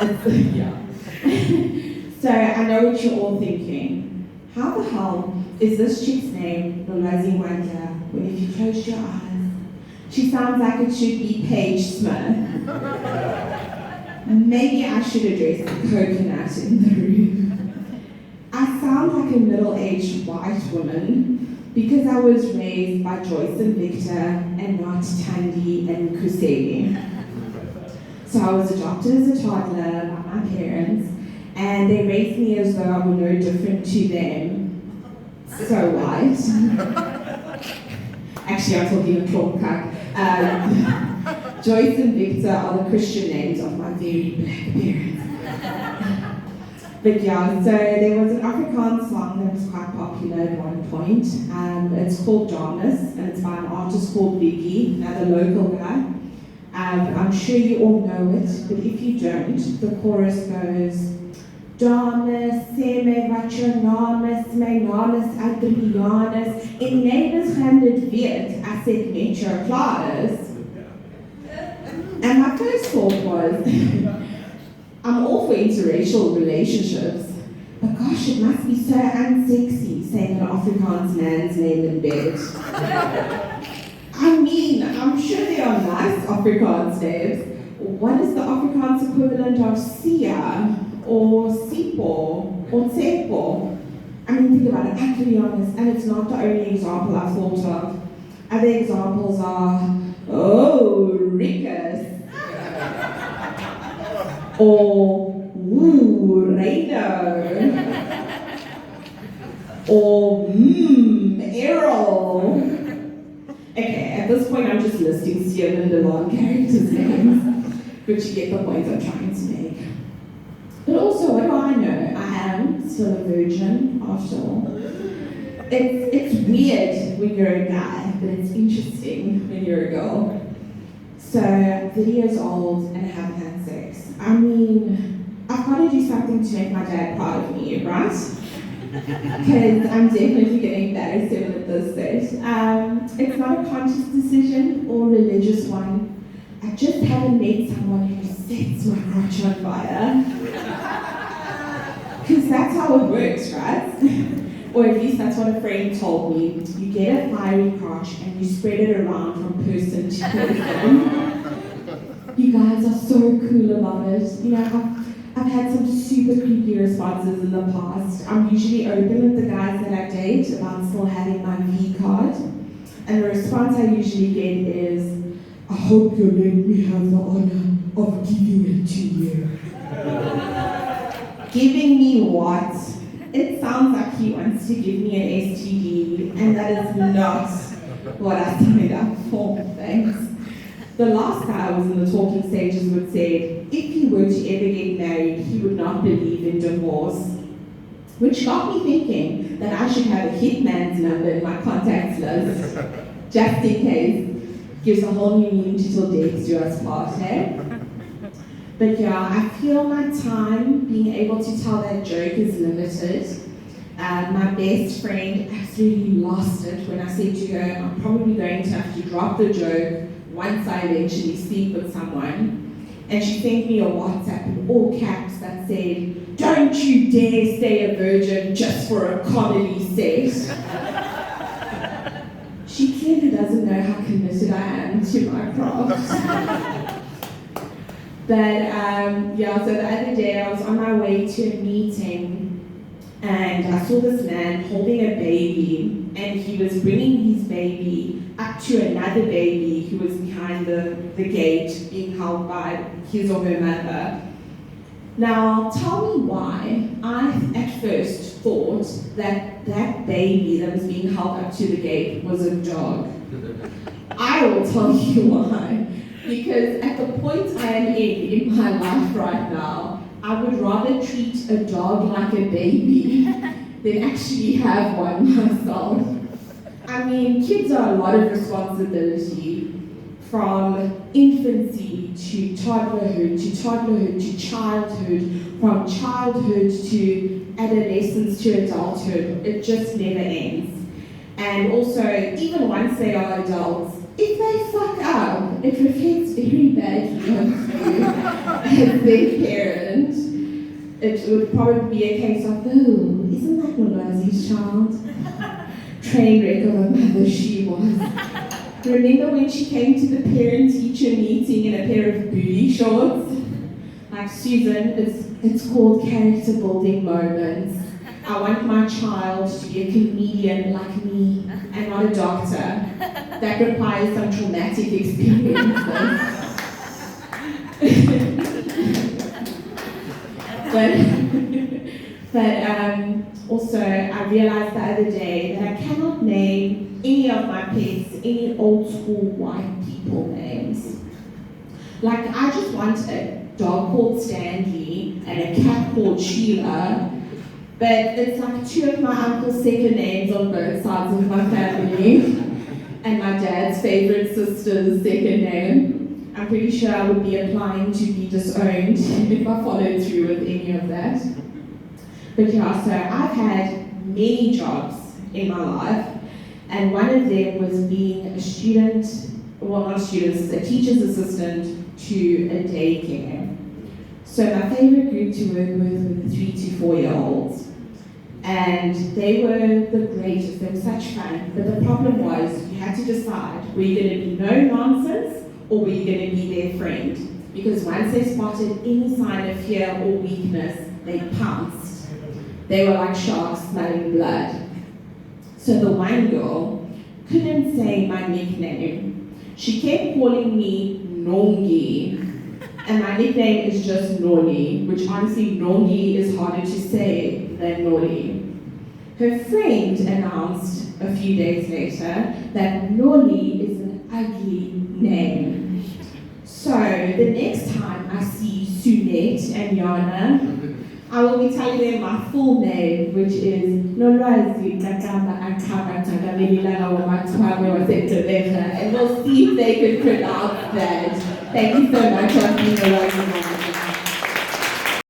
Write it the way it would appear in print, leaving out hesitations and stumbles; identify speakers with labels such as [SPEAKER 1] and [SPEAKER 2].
[SPEAKER 1] Yeah. So I know what you're all thinking. How the hell is this chick's name Nolwazi when if you close your eyes, she sounds like it should be Paige Smith? Maybe I should address the coconut in the room. I sound like a middle-aged white woman because I was raised by Joyce and Victor and not Tandy and Kuseli. So I was adopted as a toddler by my parents, and they raised me as though I were no different to them. So white. Actually, I'm talking a Klopkak. Joyce and Victor are the Christian names of my very black parents. But yeah, so there was an Afrikaans song that was quite popular at one point. It's called Darkness, and it's by an artist called Biggie, another local guy. I'm sure you all know it, but if you don't, the chorus goes, Dames, sê my wat jou naam is, my naam is Adrianus, en neighbors gaan dit weet as ek met jou klaar is. And my first thought was, I'm all for interracial relationships, but gosh, it must be so unsexy saying an Afrikaans man's name in bed. I mean, I'm sure there are nice Afrikaans names. What is the Afrikaans equivalent of Sia, or Sipo, or Tsepo? I mean, think about it, Adrianus, and it's not the only example I've thought of. Other examples are, oh, Rickus, or Woo, Rado, or Errol. Okay, at this point I'm just listing Sierra and Delon characters' names, but you get the point I'm trying to make. But also, what do I know? I am still a virgin, after all. It's weird when you're a guy, but it's interesting when you're a girl. So, video's old and I haven't had sex. I mean, I've got to do something to make my dad proud of me, right? Because I'm definitely getting embarrassed even at this stage. It's not a conscious decision or religious one. I just haven't met someone who sets my crotch on fire. Because that's how it works, right? Or at least that's what a friend told me. You get a fiery crotch and you spread it around from person to person. You guys are so cool about it. You know, I've had some super creepy responses in the past. I'm usually open with the guys that I date about still having my V card. And the response I usually get is, I hope you'll let me have the honor of giving it to you. Giving me what? It sounds like he wants to give me an STD, and that is not what I signed up for, thanks. The last guy I was in the talking stages would say, if he were to ever get married, he would not believe in divorce. Which got me thinking that I should have a hitman's number in my contacts list, just in case. Gives a whole new meaning to till dates do us part, eh? But yeah, I feel my time being able to tell that joke is limited. My best friend absolutely lost it when I said to her, I'm probably going to have to drop the joke once I eventually speak with someone. And she sent me a WhatsApp in all caps that said, don't you dare stay a virgin just for a comedy set. She clearly doesn't know how committed I am to my craft. But yeah, so the other day I was on my way to a meeting and I saw this man holding a baby, and he was bringing his baby up to another baby who was behind the gate being held by his or her mother. Now, tell me why I at first thought that that baby that was being held up to the gate was a dog. I will tell you why. Because at the point I am in my life right now, I would rather treat a dog like a baby than actually have one myself. I mean, kids are a lot of responsibility, from infancy to toddlerhood to childhood, from childhood to adolescence to adulthood. It just never ends. And also, even once they are adults, if they fuck up, it reflects very badly on you. as their parent, it would probably be a case of, oh, isn't that Nolwazi's child? Train wreck of a mother she was. Remember when she came to the parent-teacher meeting in a pair of booty shorts? Like, Susan, it's called character building moments. I want my child to be a comedian like me and not a doctor. That requires some traumatic experiences. but also I realized the other day that I cannot name any of my pets any old school white people names. Like, I just want a dog called Stanley and a cat called Sheila, but it's like two of my uncle's second names on both sides of my family, and my dad's favorite sister's second name. I'm pretty sure I would be applying to be disowned if I followed through with any of that. But yeah, so I've had many jobs in my life, and one of them was being a student, well, not a student, a teacher's assistant to a daycare. So my favorite group to work with were the 3 to 4 year olds. And they were the greatest, they were such fun. But the problem was, you had to decide, were you going to be no nonsense, or were you going to be their friend? Because once they spotted any sign of fear or weakness, they pounced. They were like sharks smelling blood. So the one girl couldn't say my nickname. She kept calling me Nongi, and my nickname is just Noli, which honestly, Nongi is harder to say than Noli. Her friend announced a few days later that Noli is an ugly name. So the next time I see Sunette and Yana, I will be telling them my full name, which is Nolwazi, and we'll see if they can pronounce that. Thank you so much for being Nolwazi.